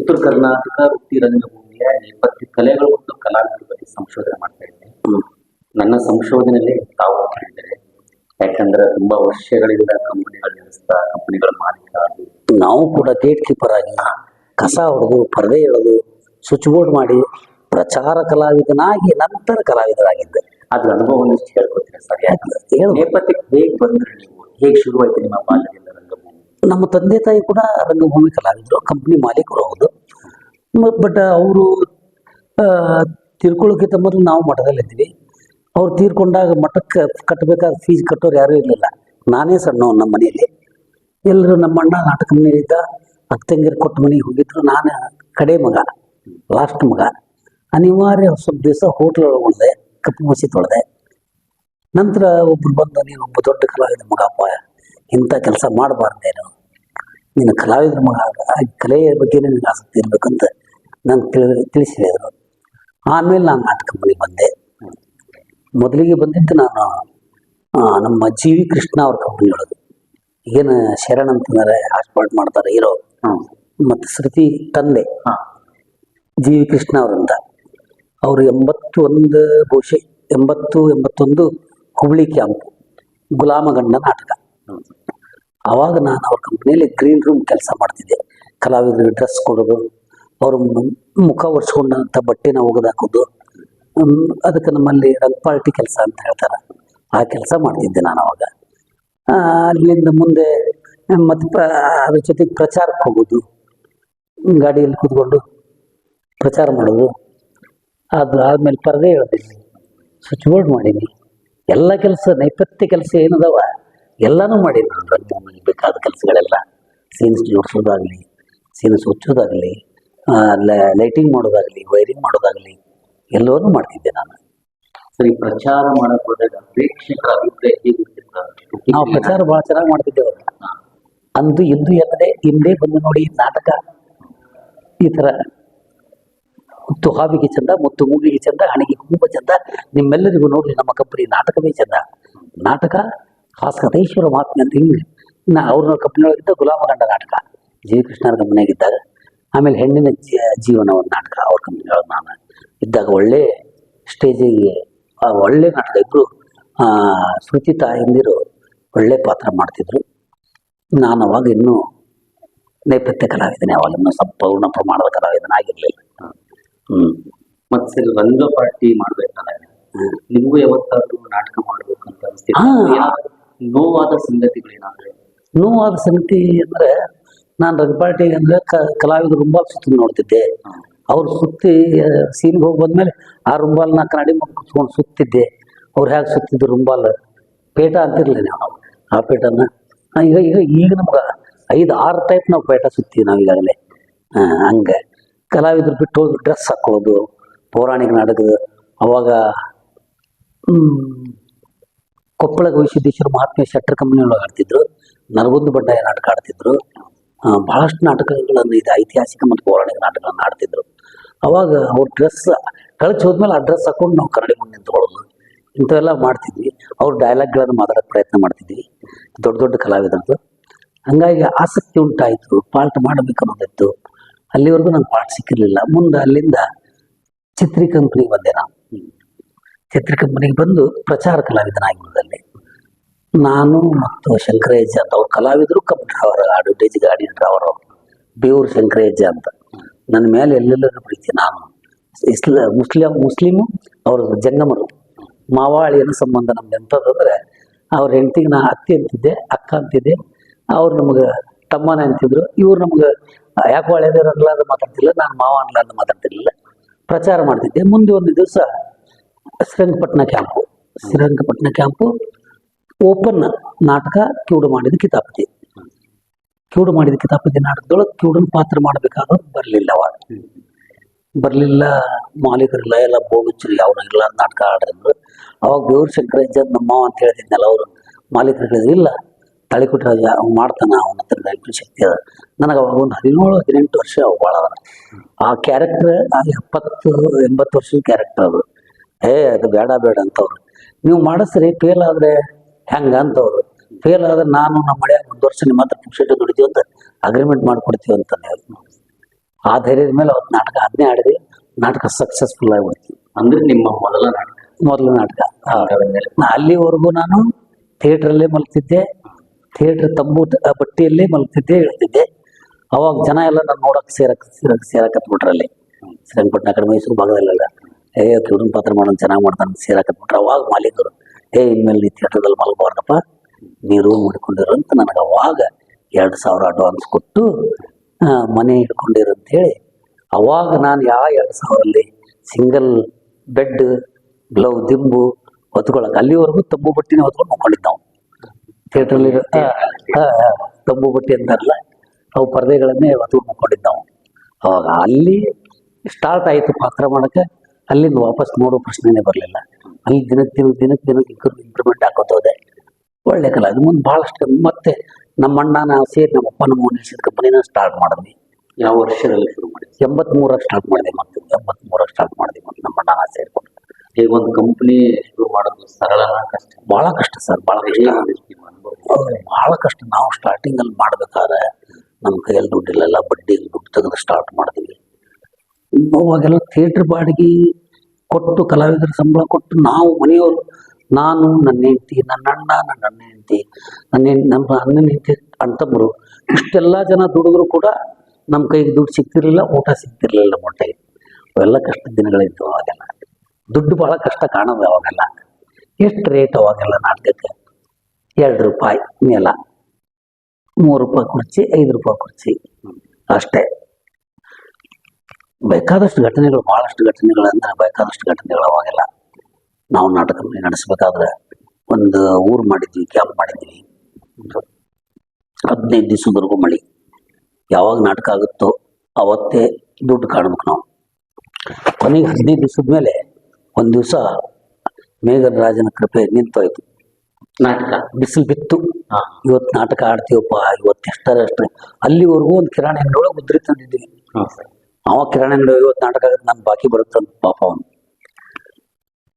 ಉತ್ತರ ಕರ್ನಾಟಕ ವೃತ್ತಿ ರಂಗಭೂಮಿಯ ನೇಪಥ್ಯ ಕಲೆಗಳು ಮತ್ತು ಕಲಾವಿದರ ಬಗ್ಗೆ ಸಂಶೋಧನೆ ಮಾಡ್ತಾ ಇದ್ದೇನೆ. ನನ್ನ ಸಂಶೋಧನೆಯಲ್ಲಿ ತಾವು ಹೇಳಿದರೆ, ಯಾಕಂದ್ರೆ ತುಂಬಾ ವರ್ಷಗಳಿಂದ ಕಂಪನಿಗಳು ನಡೆಸ್ತಾ ಕಂಪನಿಗಳ ಮಾಲೀಕ ನಾವು ಕೂಡ ಗೇಟ್ ಕೀಪರ್ ಆಗಿ ಕಸ ಹೊಡೆದು ಪರದೆ ಎಳೆದು ಸ್ವಿಚ್ ಬೋರ್ಡ್ ಮಾಡಿ ಪ್ರಚಾರ ಕಲಾವಿದನಾಗಿ ನಂತರ ಕಲಾವಿದರಾಗಿದ್ದೆ. ಅದ್ರ ಅನುಭವ ಒಂದಿಷ್ಟು ಹೇಳ್ಕೊತೀರಾ ಸರ್? ಯಾಕೆ ನೇಪಥ್ಯಕ್ಕೆ ಹೇಗೆ ಬಂದ್ರೆ ನೀವು, ಹೇಗೆ ಶುರುವಾಯ್ತು ನಿಮ್ಮ ಬಾಲ್ಯದಿಂದ ರಂಗಭೂಮಿ? ನಮ್ಮ ತಂದೆ ತಾಯಿ ಕೂಡ ರಂಗಭೂಮಿ ಕಲಾವಿದರು, ಕಂಪ್ನಿ ಮಾಲೀಕರು ಹೌದು. ಬಟ್ ಅವರು ತೀರ್ಕೊಳ್ಳೋಕ್ಕಿಂತ ಮೊದಲು ನಾವು ಮಠದಲ್ಲಿದ್ವಿ. ಅವ್ರು ತೀರ್ಕೊಂಡಾಗ ಮಠಕ್ಕೆ ಕಟ್ಟಬೇಕಾದ ಫೀಸ್ ಕಟ್ಟೋರು ಯಾರೂ ಇರಲಿಲ್ಲ. ನಾನೇ ಸಣ್ಣವ್ ನಮ್ಮ ಮನೆಯಲ್ಲಿ. ಎಲ್ಲರೂ ನಮ್ಮ ಅಣ್ಣ ನಾಟಕ ಮನೆಯಲ್ಲಿದ್ದ, ಅಕ್ಕಂಗಿರು ಕೊಟ್ಟ ಮನೆಗೆ ಹೋಗಿದ್ರು. ನಾನು ಕಡೆ ಮಗ, ಲಾಸ್ಟ್ ಮಗ. ಅನಿವಾರ್ಯ ಸ್ವಲ್ಪ ದಿವಸ ಹೋಟ್ಲ್ ಒಳಗೆ ಕಪ್ಪು ಮಸಿ ತೊಳೆದೆ. ನಂತರ ಒಬ್ರು ಬಂದು, ನೀನು ಒಬ್ಬ ದೊಡ್ಡ ಕಲಾವಿದ ಮಗಪ್ಪ, ಇಂಥ ಕೆಲಸ ಮಾಡಬಾರ್ದೇನು, ನೀನು ಕಲಾವಿದ್ರ ಮಗ, ಕಲೆಯ ಬಗ್ಗೆ ನಿನಗೆ ಆಸಕ್ತಿ ಇರ್ಬೇಕಂತ ನಾನು ತಿಳಿಸಿದ್ರು. ಆಮೇಲೆ ನಾನು ನಾಟಕ ಮನೆಗೆ ಬಂದೆ. ಮೊದಲಿಗೆ ಬಂದಿದ್ದು ನಾನು ನಮ್ಮ ಜಿ ವಿ ಕೃಷ್ಣ ಅವ್ರ ಕಂಪನಿ ಒಳಗೆ. ಏನು ಶರಣ್ ಅಂತಂದರೆ ಹಾಸ್ಪಾಟ್ ಮಾಡ್ತಾರೆ ಹೀರೋ, ಮತ್ತು ಶ್ರುತಿ ತಂದೆ ಜಿ ವಿ ಕೃಷ್ಣ ಅವರಂತ. ಅವರು 81 ಬಹುಶಃ 81 ಹುಬ್ಳಿ ಕ್ಯಾಂಪ್ ಗುಲಾಮಗಂಡ ನಾಟಕ. ಆವಾಗ ನಾನು ಅವ್ರ ಕಂಪ್ನಿಯಲ್ಲಿ ಗ್ರೀನ್ ರೂಮ್ ಕೆಲಸ ಮಾಡ್ತಿದ್ದೆ. ಕಲಾವಿದರಿಗೆ ಡ್ರೆಸ್ ಕೊಡೋದು, ಅವ್ರ ಮುಖ ಒರೆಸ್ಕೊಂಡಂಥ ಬಟ್ಟೆನ ಒಗೆದಾಕೋದು, ಅದಕ್ಕೆ ನಮ್ಮಲ್ಲಿ ರಂಗಪಾರ್ಟಿ ಕೆಲಸ ಅಂತ ಹೇಳ್ತಾರೆ, ಆ ಕೆಲಸ ಮಾಡ್ತಿದ್ದೆ ನಾನು ಅವಾಗ. ಅಲ್ಲಿಂದ ಮುಂದೆ ಮತ್ತು ಅದ್ರ ಜೊತೆಗೆ ಪ್ರಚಾರಕ್ಕೆ ಹೋಗೋದು, ಗಾಡಿಯಲ್ಲಿ ಕೂತ್ಕೊಂಡು ಪ್ರಚಾರ ಮಾಡೋದು. ಅದು ಆದಮೇಲೆ ಪರದೆ ಎಳೆದೀನಿ, ಸ್ವಿಚ್ ಬೋರ್ಡ್ ಮಾಡೀನಿ, ಎಲ್ಲ ಕೆಲಸ ನೈಪಥ್ಯ ಕೆಲಸ ಏನದವ ಎಲ್ಲನೂ ಮಾಡೀನಿ ನಾನು. ರಂಗಭೂಮಿಗೆ ಬೇಕಾದ ಕೆಲಸಗಳೆಲ್ಲ, ಸೀನ್ಸ್ ಜೋಡಿಸೋದಾಗಲಿ, ಸೀನ್ಸ್ ಹುಚ್ಚೋದಾಗಲಿ, ಲೈಟಿಂಗ್ ಮಾಡೋದಾಗಲಿ, ವೈರಿಂಗ್ ಮಾಡೋದಾಗಲಿ ಎಲ್ಲವನ್ನೂ ಮಾಡ್ತಿದ್ದೆ ನಾನು. ಸರಿ, ಪ್ರಚಾರ ಮಾಡಕ್ ಹೋದಾಗ ಪ್ರೇಕ್ಷಕರ ಅಭಿಪ್ರಾಯ ಹೇಗಿರ್ತಿತ್ತು? ನಾವು ಪ್ರಚಾರ ಭಾಳ ಚೆನ್ನಾಗಿ ಮಾಡ್ತಿದ್ದೇವೆ. ಅಂದು ಇಂದು ಎಲ್ಲದೆ ಹಿಂದೆ ಬಂದು ನೋಡಿ ನಾಟಕ, ಈ ಥರ ಮುತ್ತು ಹಾವಿಗೆ ಚಂದ, ಮುತ್ತು ಮೂಗಿಗೆ ಚಂದ, ಹಣಿಗೆ ಕುಂಭ ಚಂದ, ನಿಮ್ಮೆಲ್ಲರಿಗೂ ನೋಡ್ರಿ ನಮ್ಮ ಕಂಪನಿ ನಾಟಕವೇ ಚಂದ, ನಾಟಕ ಹಾಸ್ಕತೇಶ್ವರ ಮಹಾತ್ಮೆ ಅಂತ ಹಿಂಗೆ ಅವ್ರನ್ನ ಕಂಪನಿ ಒಳಗಿದ್ದ ಗುಲಾಮಗಂಡ ನಾಟಕ ಜಿ ವಿ ಕೃಷ್ಣರ ಕಂಪನಿಯಾಗಿದ್ದಾಗ. ಆಮೇಲೆ ಹೆಣ್ಣಿನ ಜೀವನ ಒಂದು ನಾಟಕ ಅವ್ರ ಕಂಪನಿ ಒಳಗೆ ನಾನು ಇದ್ದಾಗ ಒಳ್ಳೆ ಸ್ಟೇಜಿಗೆ ಒಳ್ಳೆ ನಾಟಕ. ಇಬ್ಬರು ಶ್ರುತಿ ತಾಯಂದಿರು ಒಳ್ಳೆ ಪಾತ್ರ ಮಾಡ್ತಿದ್ರು. ನಾನು ಅವಾಗ ಇನ್ನೂ ನೇಪಥ್ಯ ಕಲಾವಿದನೇ, ಅವಾಗ ಇನ್ನೂ ಸಂಪೂರ್ಣ ಪ್ರಮಾಣದ ಕಲಾವಿದನಾಗಿರಲಿಲ್ಲ. ಮತ್ತೆ ಸರಿ, ರಂಗ ಪಾರ್ಟಿ ಮಾಡ್ಬೇಕಾದ್ರೆ ನಿಮಗೂ ಯಾವತ್ತಾದ್ರೂ ನಾಟಕ ಮಾಡ್ಬೇಕಂತ ಅನಿಸ್ತಿತ್ತು? ನೋವಾದ ಸಂಗತಿಗಳೇನಾದ್ರೆ? ನೋವಾದ ಸಂಗತಿ ಅಂದರೆ, ನಾನು ರಂಗಪಾರ್ಟಿ ಅಂದರೆ ಕಲಾವಿದರು ರುಂಬಾಲ್ ಸುತ್ತ ನೋಡ್ತಿದ್ದೆ. ಅವ್ರು ಸುತ್ತಿ ಸೀನ್ಗೆ ಹೋಗಿ ಬಂದ್ಮೇಲೆ ಆ ರುಂಬಾಲ್ನ ಕನ್ನಡಿ ಮುಖ ಕುತ್ಕೊಂಡು ಸುತ್ತಿದ್ದೆ. ಅವ್ರು ಹೇಗೆ ಸುತ್ತಿದ್ರು ರುಂಬಾಲ್ ಪೇಟ ಅಂತಿರ್ಲಿ ನಾವು, ಆ ಪೇಟನ ಈಗ ನಮ್ಗೆ 5-6 ಟೈಪ್ ನಾವು ಪೇಟ ಸುತ್ತೀವಿ ನಾವು ಈಗಾಗಲೇ. ಹಂಗೆ ಕಲಾವಿದ್ರು ಬಿಟ್ಟು ಹೋಗಿ ಡ್ರೆಸ್ ಹಾಕೊಳ್ಳೋದು, ಪೌರಾಣಿಕ ನಾಟಕದ ಅವಾಗ ಕೊಪ್ಪಳ ಗವಿಸಿದ್ದೇಶ್ವರ ಮಹಾತ್ಮೆ ಶೆಟ್ಟರ್ ಕಂಪನಿ ಒಳಗೆ ಆಡ್ತಿದ್ರು, ನರಗುಂದ ಬಂಡಾಯ ನಾಟಕ ಆಡ್ತಿದ್ರು, ಭಾಳಷ್ಟು ನಾಟಕಗಳನ್ನು, ಇದು ಐತಿಹಾಸಿಕ ಮತ್ತು ಪೌರಾಣಿಕ ನಾಟಕಗಳನ್ನು ಆಡ್ತಿದ್ರು. ಅವಾಗ ಅವ್ರ ಡ್ರೆಸ್ ಕಳಚಿ ಹೋದ್ಮೇಲೆ ಆ ಡ್ರೆಸ್ ಹಾಕೊಂಡು ನಾವು ಕನ್ನಡಿ ಮುಂದೆ ನಿಂತ್ಕೊಳ್ಳೋದು, ಇಂಥವೆಲ್ಲ ಮಾಡ್ತಿದ್ವಿ. ಅವ್ರ ಡೈಲಾಗ್ಗಳನ್ನು ಮಾತಾಡೋಕ್ಕೆ ಪ್ರಯತ್ನ ಮಾಡ್ತಿದ್ವಿ, ದೊಡ್ಡ ದೊಡ್ಡ ಕಲಾವಿದರದ್ದು. ಹಂಗಾಗಿ ಆಸಕ್ತಿ ಉಂಟಾಯಿತು, ಪಾಠ ಮಾಡಬೇಕು ಅನ್ನೋದಿತ್ತು. ಅಲ್ಲಿವರೆಗೂ ನಂಗೆ ಪಾಠ ಸಿಕ್ಕಿರಲಿಲ್ಲ. ಮುಂದೆ ಅಲ್ಲಿಂದ ಚಿತ್ರಿ ಕಂಪ್ನಿಗೆ ಬಂದೆ. ನಾನು ಚಿತ್ರಿ ಕಂಪ್ನಿಗೆ ಬಂದು ಪ್ರಚಾರ ಕಲಾವಿದನಾಗಿರೋದಲ್ಲಿ ನಾನು ಮತ್ತು ಶಂಕರಯ್ಯ ಅಂತ ಅವ್ರ ಕಲಾವಿದರು, ಕಪ್ ಡ್ರೈವರ್, ಅಡ್ವರ್ಟೈಸ್ ಗಾಡಿ ಡ್ರೈವರ್ ಅವರು, ಬೇವೂರು ಶಂಕರಯ್ಯ ಅಂತ. ನನ್ನ ಮೇಲೆ ಎಲ್ಲೆಲ್ಲರೂ ಪ್ರೀತಿ. ನಾನು ಮುಸ್ಲಿಮು, ಅವರು ಜಂಗಮರು, ಮಾವಾಳಿಯನ ಸಂಬಂಧ ನಮ್ದು. ಎಂಥದ್ದಂದ್ರೆ ಅವ್ರ ಹೆಂಡ್ತಿಗೆ ನಾ ಅತ್ತಿ ಅಂತಿದ್ದೆ, ಅಕ್ಕ ಅಂತಿದ್ದೆ, ಅವ್ರು ನಮ್ಗೆ ತಮ್ಮನ ಅಂತಿದ್ರು. ಇವ್ರು ನಮ್ಗೆ ಯಾಕೆ ಒಳ್ಳೆಯದೇವ್ರು ಅನ್ಲಾರ್ದು ಮಾತಾಡ್ತಿಲ್ಲ, ನಾನು ಮಾವ ಅನ್ಲಾರ್ದು ಮಾತಾಡ್ತಿರ್ಲಿಲ್ಲ. ಪ್ರಚಾರ ಮಾಡ್ತಿದ್ದೆ. ಮುಂದೆ ಒಂದು ದಿವಸ ಶ್ರೀರಂಗಪಟ್ಟಣ ಕ್ಯಾಂಪು ಓಪನ್ ನಾಟಕ ಕಿವುಡು ಮಾಡಿದ ಕಿತಾಪತಿ ನಾಟಕದೊಳಗೆ ಕಿವುಡನ ಪಾತ್ರ ಮಾಡಬೇಕಾದ್ರೆ ಬರಲಿಲ್ಲ. ಮಾಲೀಕರಿಲ್ಲ, ಎಲ್ಲ ಬೋಗುಚ್ಚರು ಯಾವನು ಇಲ್ಲ, ನಾಟಕ ಆಡಿದ್ರು. ಅವಾಗ ಬೇವೂರು ಶಂಕರಯ್ಯ ನಮ್ಮ ಮಾವ ಅಂತ ಹೇಳ್ತಿದ್ನಲ್ಲ, ಅವರು ಮಾಲೀಕರು ಹೇಳಿದ್ರು, ಇಲ್ಲ ತಾಳಿಕೊಟ್ರಾಜ ಅವ್ನು ಮಾಡ್ತಾನೆ, ಅವನ ಹತ್ರ ದೈವಿಕ ಶಕ್ತಿ ಅದ. ನನಗೆ ಅವಾಗ ಒಂದು 17-18 ವರ್ಷ ಭಾಳ ಅದ. ಆ ಕ್ಯಾರೆಕ್ಟರ್ 70-80 ವರ್ಷದ ಕ್ಯಾರೆಕ್ಟರ್ ಅದು. ಅದು ಬೇಡ ಅಂತವ್ರು, ನೀವು ಮಾಡಿಸ್ರಿ, ಫೇಲ್ ಆದರೆ ಹೆಂಗ ಅಂತವ್ರು. ಫೇಲ್ ಆದ್ರೆ ನಾನು ನಮ್ಮ ಮಳೆ 1 ವರ್ಷ ನಿಮ್ಮ ಹತ್ರ ಪುಕ್ಷೇಟ ದುಡಿತೀವಿ ಅಂತ ಅಗ್ರಿಮೆಂಟ್ ಮಾಡ್ಕೊಡ್ತೀವಿ ಅಂತಂದೇಳಿ. ಆ ಧೈರ್ಯದ ಮೇಲೆ ಅವತ್ತು ನಾಟಕ ಅದನ್ನೇ ಆಡಿದ್ವಿ. ನಾಟಕ ಸಕ್ಸಸ್ಫುಲ್ ಆಗಿಬಿಡ್ತು. ಅಂದ್ರೆ ನಿಮ್ಮ ಮೊದಲ ನಾಟಕ? ಮೊದಲ ನಾಟಕ. ರಂಗದ ಅಲ್ಲಿವರೆಗೂ ನಾನು ಥಿಯೇಟ್ರಲ್ಲೇ ಮಲಗ್ತಿದ್ದೆ, ಥಿಯೇಟ್ರ್ ತಂಬು ಬಟ್ಟಿಯಲ್ಲೇ ಮಲಗ್ತಿದ್ದೆ, ಹೇಳ್ತಿದ್ದೆ. ಅವಾಗ ಜನ ಎಲ್ಲ ನಾನು ನೋಡಕ್ ಸೇರಕತ್ಬಿಟ್ರು. ಅಲ್ಲಿ ಶ್ರೀರಂಗಪಟ್ಟಣ ಕಡೆ ಮೈಸೂರು ಭಾಗದಲ್ಲೆಲ್ಲ ಕಿರುಡನ್ ಪಾತ್ರ ಮಾಡೋದು ಚೆನ್ನಾಗಿ ಮಾಡ್ತಾನೆ ಸೇರಕತ್ಬಿಟ್ರು. ಅವಾಗ ಮಾಲೀಕರು ಇನ್ಮೇಲೆ ನೀ ಥಿಯೇಟ್ರದಲ್ಲಿ ಮಲಗಬಾರ್ದಪ್ಪ, ನೀ ರೂಮ್ ಹಿಡ್ಕೊಂಡಿರು ಅಂತ ನನಗೆ ಅವಾಗ 2,000 ಅಡ್ವಾನ್ಸ್ ಕೊಟ್ಟು ಮನೆ ಹಿಡ್ಕೊಂಡಿರು ಅಂತೇಳಿ. ಅವಾಗ ನಾನು 2,000 ಸಿಂಗಲ್ ಬೆಡ್, ಗ್ಲೌ, ದಿಂಬು ಹೊತ್ಕೊಳಕ್ ಅಲ್ಲಿವರೆಗೂ ತಂಬು ಬಟ್ಟಿನೇ ಹೊತ್ಕೊಂಡು ಮಕ್ಕೊಂಡಿದ್ದು ನಾವು ಥಿಯೇಟ್ರಲ್ಲಿ. ತಂಬು ಬಟ್ಟೆ ಅಂತಾರಲ್ಲ, ಅವು ಪರದೆಗಳನ್ನೇ ಹೊತ್ಕೊಂಡು ಮಕ್ಕೊಂಡಿದ್ದು ನಾವು. ಅವಾಗ ಅಲ್ಲಿ ಸ್ಟಾರ್ಟ್ ಆಯಿತು ಪಾತ್ರ ಮಾಡೋಕ್ಕೆ. ಅಲ್ಲಿಂದ ವಾಪಸ್ ನೋಡೋ ಪ್ರಶ್ನೆನೇ ಬರಲಿಲ್ಲ. ಅಲ್ಲಿ ದಿನಕ್ಕೆ ಇಂಪ್ರೂವ್ಮೆಂಟ್ ಹಾಕೋತ ಹೋದೆ. ಒಳ್ಳೆ ಕಲ ಅದು. ಮುಂದೆ ಭಾಳಷ್ಟು ಮತ್ತೆ ನಮ್ಮ ಅಣ್ಣ ನಾವು ಸೇರಿ ನಮ್ಮ ಅಪ್ಪ ನಮ್ಮ ನಿಲ್ಸಿದ ಕಂಪನಿನ ಸ್ಟಾರ್ಟ್ ಮಾಡಿದ್ವಿ. ಯಾವ ವರ್ಷದಲ್ಲಿ ಶುರು ಮಾಡಿದ್ವಿ? 83 ಸ್ಟಾರ್ಟ್ ಮಾಡಿದೆ. ಮತ್ತೆ 83 ಸ್ಟಾರ್ಟ್ ಮಾಡಿದ್ವಿ. ಮತ್ತೆ ನಮ್ಮ ಅಣ್ಣ ನಾವು ಸೇರಿಕೊಂಡು. ಈಗ ಒಂದು ಕಂಪನಿ ಶುರು ಮಾಡೋದು ಸರಳನ ಕಷ್ಟ? ಭಾಳ ಕಷ್ಟ ಸರ್, ಭಾಳ ಕಷ್ಟ, ಭಾಳ ಕಷ್ಟ. ನಾವು ಸ್ಟಾರ್ಟಿಂಗಲ್ಲಿ ಮಾಡ್ಬೇಕಾದ್ರೆ ನಮ್ಮ ಕೈಯಲ್ಲಿ ದುಡ್ಡಿಲ್ಲ, ಬಡ್ಡಿಗೆ ದುಡ್ಡು ತೆಗೆದು ಸ್ಟಾರ್ಟ್ ಮಾಡಿದ್ವಿ. ಅವಾಗೆಲ್ಲ ಥಿಯೇಟ್ರ್ ಬಾಡಿಗೆ ಕೊಟ್ಟು ಕಲಾವಿದರ ಸಂಬಳ ಕೊಟ್ಟು ನಾವು ಮನೆಯವರು, ನಾನು, ನನ್ನ ಹೆಂಡತಿ, ನನ್ನ ಅಣ್ಣ, ನನ್ನ ಅಣ್ಣ ಹೆಂಡತಿ, ನಮ್ಮ ಅಣ್ಣನ ಹೆಂಡತಿ, ಅಣ್ತಮ್ಮರು, ಇಷ್ಟೆಲ್ಲ ಜನ ದುಡಿದ್ರು ಕೂಡ ನಮ್ಮ ಕೈಗೆ ದುಡ್ಡು ಸಿಗ್ತಿರ್ಲಿಲ್ಲ, ಊಟ ಸಿಗ್ತಿರ್ಲಿಲ್ಲ ನಮ್ಮ ಹೊಟ್ಟೆಗೆ. ಅವೆಲ್ಲ ಕಷ್ಟದ ದಿನಗಳಿದ್ದು. ಅವಾಗೆಲ್ಲ ದುಡ್ಡು ಭಾಳ ಕಷ್ಟ ಕಾಣೋದು. ಅವಾಗೆಲ್ಲ ಎಷ್ಟು ರೇಟ್ ಅವಾಗೆಲ್ಲ ನಾಟಕಕ್ಕೆ? 2 ರೂಪಾಯಿ ಮೇಲ, 3 ರೂಪಾಯಿ ಕುರ್ಚಿ, 5 ರೂಪಾಯಿ ಕುರ್ಚಿ ಅಷ್ಟೇ. ಬೇಕಾದಷ್ಟು ಘಟನೆಗಳು, ಭಾಳಷ್ಟು ಘಟನೆಗಳಂದ್ರೆ ಬೇಕಾದಷ್ಟು ಘಟನೆಗಳು. ಅವಾಗೆಲ್ಲ ನಾವು ನಾಟಕ ನಡೆಸ್ಬೇಕಾದ್ರೆ ಒಂದು ಊರು ಮಾಡಿದ್ವಿ, ಕ್ಯಾಂಪ್ ಮಾಡಿದ್ವಿ. 15 ದಿವಸದವರೆಗೂ ಮಳೆ. ಯಾವಾಗ ನಾಟಕ ಆಗುತ್ತೋ ಅವತ್ತೇ ದುಡ್ಡು ಕಾಣ್ಬೇಕು ನಾವು. ಕೊನೆಗೆ 15 ದಿವಸದ ಮೇಲೆ ಒಂದು ದಿವಸ ಮೇಘರಾಜನ ಕೃಪೆ ನಿಂತೋಯ್ತು. ನಾಟಕ ಬಿಸಿಲು ಬಿತ್ತು. ಇವತ್ತು ನಾಟಕ ಆಡ್ತೀವಪ್ಪ, ಇವತ್ತು ಎಷ್ಟರಷ್ಟು. ಅಲ್ಲಿವರೆಗೂ ಒಂದು ಕಿರಾಣಿ ಅಂಗಡಿ ಒಳಗೆ ಮುದ್ರಿ ತಂದಿದ್ವಿ. ಅವ ಕಿರಾಣಿ ಅಂಗಡಿ ಇವತ್ತು ನಾಟಕ ಆಗುತ್ತೆ, ನಾನು ಬಾಕಿ ಬರುತ್ತಂತ ಪಾಪ ಅವನು.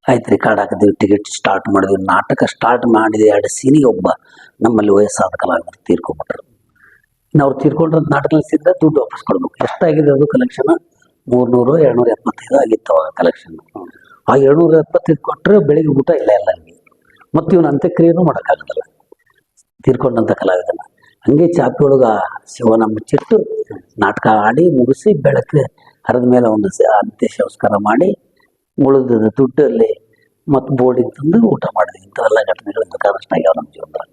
ಆಯ್ತು, ರೆಕಾರ್ಡ್ ಹಾಕಿದ್ವಿ, ಟಿಕೆಟ್ ಸ್ಟಾರ್ಟ್ ಮಾಡಿದ್ವಿ. ನಾಟಕ ಸ್ಟಾರ್ಟ್ ಮಾಡಿದೆ 2 ಸೀನಿಗೆ ಒಬ್ಬ ನಮ್ಮಲ್ಲಿ ವಯಸ್ಸಾದ ಕಲಾವಿದರು ತೀರ್ಕೊಂಡ್ಬಿಟ್ರು. ಇನ್ನು ಅವ್ರು ತೀರ್ಕೊಂಡ್ರೆ ನಾಟಕ ನಿಲ್ಲಿಸಿದ್ರೆ ದುಡ್ಡು ವಾಪಸ್ ಕೊಡ್ಬೇಕು. ಎಷ್ಟಾಗಿದೆ ಅದು ಕಲೆಕ್ಷನ್? 300, 275 ಆಗಿತ್ತು ಅವಾಗ ಕಲೆಕ್ಷನ್. ಆ 275 ಕೊಟ್ಟರೆ ಬೆಳಿಗ್ಗೆ ಊಟ ಇಲ್ಲ ನನಗೆ. ಮತ್ತು ಇವನು ಅಂತ್ಯಕ್ರಿಯೆನೂ ಮಾಡೋಕ್ಕಾಗೋದಿಲ್ಲ ತೀರ್ಕೊಂಡಂಥ ಕಲಾವಿದನ. ಹಂಗೆ ಚಾಪಿ ಒಳಗೆ ಶಿವನ ಮುಚ್ಚಿಟ್ಟು ನಾಟಕ ಆಡಿ ಮುಗಿಸಿ ಬೆಳಗ್ಗೆ ಹರಿದ ಮೇಲೆ ಒಂದು ಅಂತ್ಯ ಸಂಸ್ಕಾರ ಮಾಡಿ ಉಳಿದ ದುಡ್ಡಲ್ಲಿ ಮತ್ತು ಬೋರ್ಡಿಗೆ ತಂದು ಊಟ ಮಾಡಿದ್ವಿ. ಇಂಥವೆಲ್ಲ ಘಟನೆಗಳು ಬೇಕಾದಷ್ಟು ಆಗ್ಯಾವ ನಮ್ಮ ಜೀವನದಾಗ.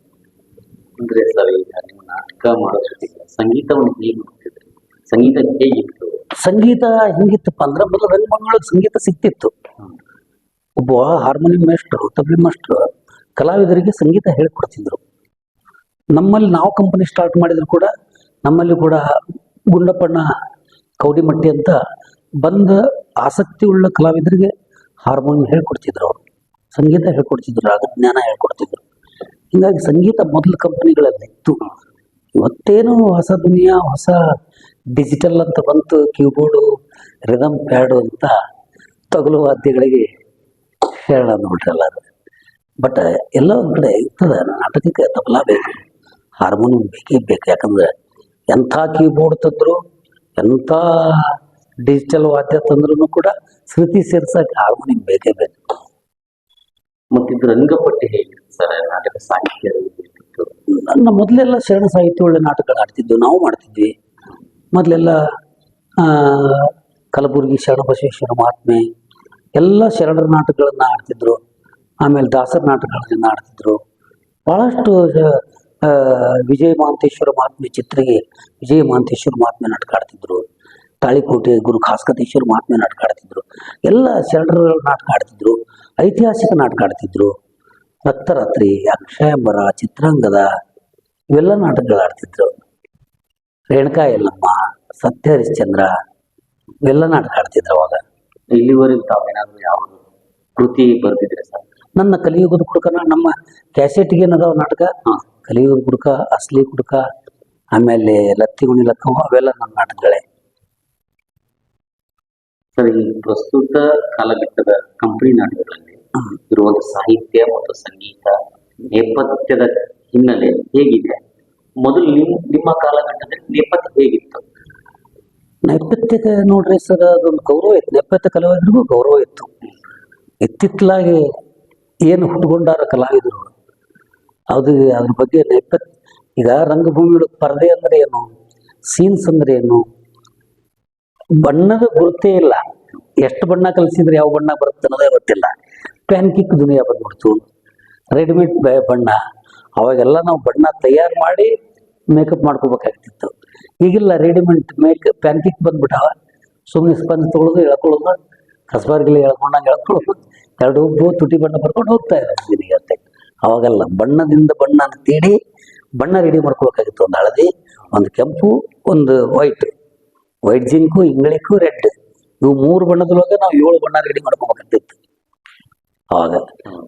ಅಂದ್ರೆ ಸರ್, ಈಗ ನೀವು ನಾಟಕ ಮಾಡೋದ್ರಿಂದ ಸಂಗೀತವನ್ನು ಹೇಗೆ ಮಾಡ್ತಿದ್ರಿ? ಸಂಗೀತ ಹೇಗಿತ್ತು? ಸಂಗೀತ ಹೆಂಗಿತ್ತಪ್ಪ ಅಂದ್ರೆ, ಮೊದಲು ರಂಗಮಂಗಳಕ್ಕೆ ಸಂಗೀತ ಸಿಕ್ತಿತ್ತು. ಒಬ್ಬ ಹಾರ್ಮೋನಿಯಂ ಮಾಸ್ಟ್ರು, ತಬಲಿ ಮಾಸ್ಟ್ರು ಕಲಾವಿದರಿಗೆ ಸಂಗೀತ ಹೇಳ್ಕೊಡ್ತಿದ್ರು. ನಮ್ಮಲ್ಲಿ ನಾವು ಕಂಪನಿ ಸ್ಟಾರ್ಟ್ ಮಾಡಿದ್ರು ಕೂಡ ನಮ್ಮಲ್ಲಿ ಕೂಡ ಗುಂಡಪ್ಪಣ್ಣ ಕೌಡಿಮಟ್ಟಿ ಅಂತ ಬಂದ ಆಸಕ್ತಿ ಉಳ್ಳ ಕಲಾವಿದರಿಗೆ ಹಾರ್ಮೋನಿಯಂ ಹೇಳ್ಕೊಡ್ತಿದ್ರು. ಅವರು ಸಂಗೀತ ಹೇಳ್ಕೊಡ್ತಿದ್ರು, ರಾಗಜ್ಞಾನ ಹೇಳ್ಕೊಡ್ತಿದ್ರು. ಹೀಗಾಗಿ ಸಂಗೀತ ಮೊದಲ ಕಂಪನಿಗಳಲ್ಲಿ ಇತ್ತು. ಇವತ್ತೇನು ಹೊಸ ದುನಿಯಾ, ಹೊಸ ಡಿಜಿಟಲ್ ಅಂತ ಬಂತು, ಕೀಬೋರ್ಡು, ರಿದಮ್ ಪ್ಯಾಡು ಅಂತ ತಗಲು ವಾದ್ಯಗಳಿಗೆ ಹೇಳೋಣ ಬಿಟ್ರಲ್ಲ. ಅದು ಬಟ್ ಎಲ್ಲ ಒಂದು ಕಡೆ ಇರ್ತದೆ. ನಾಟಕಕ್ಕೆ ತಬಲಾ ಬೇಕು, ಹಾರ್ಮೋನಿಯಂ ಬೇಕೇ ಬೇಕು. ಯಾಕಂದ್ರೆ ಎಂಥ ಕೀಬೋರ್ಡ್ ತಂದ್ರು, ಎಂಥ ಡಿಜಿಟಲ್ ವಾದ್ಯ ತಂದ್ರೂ ಕೂಡ ಶ್ರುತಿ ಸೇರ್ಸಕ್ಕೆ ಹಾರ್ಮೋನಿಯಂ ಬೇಕೇ ಬೇಕು. ಮತ್ತಿದ್ದು ರಂಗಪಟ್ಟಿ ಹೇಗಿತ್ತು ಸರ್? ನಾಟಕ ಸಾಹಿತ್ಯ ಹೇಗಿತ್ತು? ನನ್ನ ಮೊದಲೆಲ್ಲ ಶರಣ ಸಾಹಿತ್ಯ ಒಳ್ಳೆ ನಾಟಕಗಳು ಆಡ್ತಿದ್ವು, ನಾವು ಮಾಡ್ತಿದ್ವಿ. ಮೊದಲೆಲ್ಲ ಕಲಬುರಗಿ ಶರಣ ಬಸವೇಶ್ವರ ಮಹಾತ್ಮೆ ಎಲ್ಲ ಶರಣರ ನಾಟಕಗಳನ್ನ ಆಡ್ತಿದ್ರು. ಆಮೇಲೆ ದಾಸರ ನಾಟಕಗಳನ್ನ ಆಡ್ತಿದ್ರು. ಭಾಳಷ್ಟು ವಿಜಯ ಮಹಾಂತೇಶ್ವರ ಮಹಾತ್ಮೆ ಚಿತ್ರಿಗೆ ವಿಜಯ ಮಹಾಂತೇಶ್ವರ ಮಹಾತ್ಮೆ ನಾಟಕ ಆಡ್ತಿದ್ರು. ತಾಳಿಕೋಟೆ ಗುರು ಖಾಸ್ಕತೇಶ್ವರ ಮಹಾತ್ಮೆ ನಾಟಕ ಆಡ್ತಿದ್ರು. ಎಲ್ಲ ಶರಣರ ನಾಟಕ ಆಡ್ತಿದ್ರು. ಐತಿಹಾಸಿಕ ನಾಟಕ ಆಡ್ತಿದ್ರು. ರಕ್ತರಾತ್ರಿ, ಅಕ್ಷಯಾಂಬರ, ಚಿತ್ರಾಂಗದ ಇವೆಲ್ಲ ನಾಟಕಗಳು ಆಡ್ತಿದ್ರು. ರೇಣುಕಾ ಯಲ್ಲಮ್ಮ, ಸತ್ಯ ಹರಿಶ್ಚಂದ್ರ ಇವೆಲ್ಲ ನಾಟಕ ಆಡ್ತಿದ್ರು ಅವಾಗ. ಇಲ್ಲಿವರೆಗೂ ತಾವೇನಾದ್ರೂ ಯಾವ ಕೃತಿ ಬರ್ತಿದ್ರೆ ಸರ್? ನನ್ನ ಕಲಿಯುಗದ ಕುಡುಕನ ನಮ್ಮ ಕ್ಯಾಸೆಟ್ಗೆ ಏನದಾವ ನಾಟಕ, ಕಲಿಯುಗದ ಕುಡುಕ, ಅಸಲಿ ಕುಡುಕ, ಆಮೇಲೆ ಲತ್ತಿಗುಣಿ ಲಕ್ಕವ, ಅವೆಲ್ಲ ನನ್ನ ನಾಟಕಗಳೇ. ಸರ್, ಈ ಪ್ರಸ್ತುತ ಕಾಲಘಟ್ಟದ ಕಂಪನಿ ನಾಟಕಗಳಲ್ಲಿ ಇರುವ ಸಾಹಿತ್ಯ ಮತ್ತು ಸಂಗೀತ ನೇಪಥ್ಯದ ಹಿನ್ನೆಲೆ ಹೇಗಿದೆ? ಮೊದಲು ನಿಮ್ಮ ಕಾಲಘಟ್ಟದಲ್ಲಿ ನೇಪಥ್ಯ ಹೇಗಿತ್ತು? ನೈಪಥ್ಯಕ್ಕೆ ನೋಡ್ರಿ ಸರ್, ಅದೊಂದು ಗೌರವ ಇತ್ತು. ನೈಪಥ್ಯ ಕಲಾವಿದರಿಗೂ ಗೌರವ ಇತ್ತು. ಇತ್ತಿತ್ತಲಾಗಿ ಏನು ಹುಟ್ಕೊಂಡಾರ ಕಲಾವಿದರು, ಅದು ಅದ್ರ ಬಗ್ಗೆ ನೈಪಥ್ಯ. ಈಗ ರಂಗಭೂಮಿ ಪರದೆ ಅಂದ್ರೆ ಏನು, ಸೀನ್ಸ್ ಅಂದ್ರೆ ಏನು, ಬಣ್ಣದ ಗುರುತೇ ಇಲ್ಲ. ಎಷ್ಟು ಬಣ್ಣ ಕಲಿಸಿದ್ರೆ ಯಾವ ಬಣ್ಣ ಬರುತ್ತೆ ಅನ್ನೋದೇ ಗೊತ್ತಿಲ್ಲ. ಪ್ಯಾನ್ಕಿಕ್ ದುನಿಯಾ ಬಂದ್ಬಿಡ್ತು, ರೆಡಿಮೇಡ್ ಬಣ್ಣ. ಅವಾಗೆಲ್ಲ ನಾವು ಬಣ್ಣ ತಯಾರು ಮಾಡಿ ಮೇಕಪ್ ಮಾಡ್ಕೋಬೇಕಾಗ್ತಿತ್ತು. ಈಗಿಲ್ಲ, ರೆಡಿಮೇಡ್ ಪ್ಯಾನ್ಕಿಕ್ ಬಂದ್ಬಿಟ್ಟಾವ. ಸುಮ್ಮನೆ ಸ್ಪಂಜ್ ತೊಗೊಳೋದು, ಎಳ್ಕೊಳ್ಳೋದು, ಕಸಬಾರ್ಗಿಲಿ ಎಳ್ಕೊಂಡಂಗೆ ಎಳ್ಕೊಳ್ಳೋದು, ಎರಡು ಉಬ್ಬು ತುಟಿ ಬಣ್ಣ ಬರ್ಕೊಂಡು ಹೋಗ್ತಾ ಇರೋದು ಅಂತೆ. ಅವಾಗೆಲ್ಲ ಬಣ್ಣದಿಂದ ಬಣ್ಣ ತೀಡಿ ಬಣ್ಣ ರೆಡಿ ಮಾಡ್ಕೋಬೇಕಾಗಿತ್ತು. ಒಂದು ಹಳದಿ, ಒಂದು ಕೆಂಪು, ಒಂದು ವೈಟ್ ಜಿಂಕು, ಇಂಗಳಿಕು, ರೆಡ್, ಇವು 3 ಬಣ್ಣದೊಳಗೆ ನಾವು 7 ಬಣ್ಣ ರೆಡಿ ಮಾಡ್ಕೋಬೇಕಾಗ್ತಿತ್ತು ಅವಾಗ.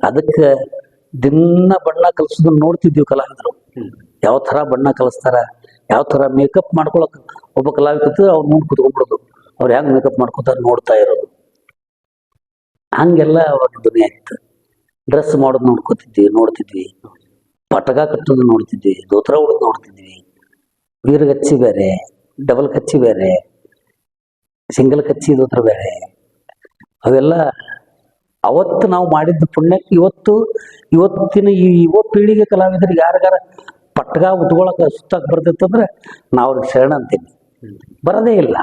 ಅದಕ್ಕೆ ದಿನ ಬಣ್ಣ ಕಲಿಸೋದನ್ನ ನೋಡ್ತಿದ್ವಿ ಕಲಾವಿದರು. ಯಾವ ಥರ ಬಣ್ಣ ಕಲಿಸ್ತಾರ, ಯಾವ ಥರ ಮೇಕಪ್ ಮಾಡ್ಕೊಳಕ್ ಒಬ್ಬ ಕಲಾವಿದ ಅವ್ರು ನೋಡಿ ಕುತ್ಕೊಂಡ್ಬಿಡೋದು, ಅವ್ರು ಹೆಂಗೆ ಮೇಕಪ್ ಮಾಡ್ಕೊತಾರ ನೋಡ್ತಾ ಇರೋದು. ಹಂಗೆಲ್ಲ ಅವಾಗ ದುನಿಯಾ ಇತ್ತು. ಡ್ರೆಸ್ ಮಾಡೋದು ನೋಡ್ತಿದ್ವಿ, ಪಟಕ ಕಟ್ಟೋದು ನೋಡ್ತಿದ್ವಿ, ದೋತ್ರ ಉಡೋದು ನೋಡ್ತಿದ್ವಿ. ವೀರಗಚ್ಚಿ ಬೇರೆ, ಡಬಲ್ ಕಚ್ಚಿ ಬೇರೆ, ಸಿಂಗಲ್ ಕಚ್ಚಿ ದೋತ್ರ ಬೇರೆ. ಅವೆಲ್ಲ ಅವತ್ತು ನಾವು ಮಾಡಿದ್ದ ಪುಣ್ಯಕ್ಕೆ ಇವತ್ತಿನ ಈ ಯುವ ಪೀಳಿಗೆ ಕಲಾವಿದರಿಗೆ ಯಾರಿಗಾರ ಪಟ್ಗ ಉಟ್ಕೊಳಕ್ಕೆ ಸುತ್ತಾಕ್ ಬರ್ತೈತಂದ್ರೆ ನಾವು ಅವ್ರಿಗೆ ಶರಣ ಅಂತೀನಿ. ಬರೋದೇ ಇಲ್ಲ.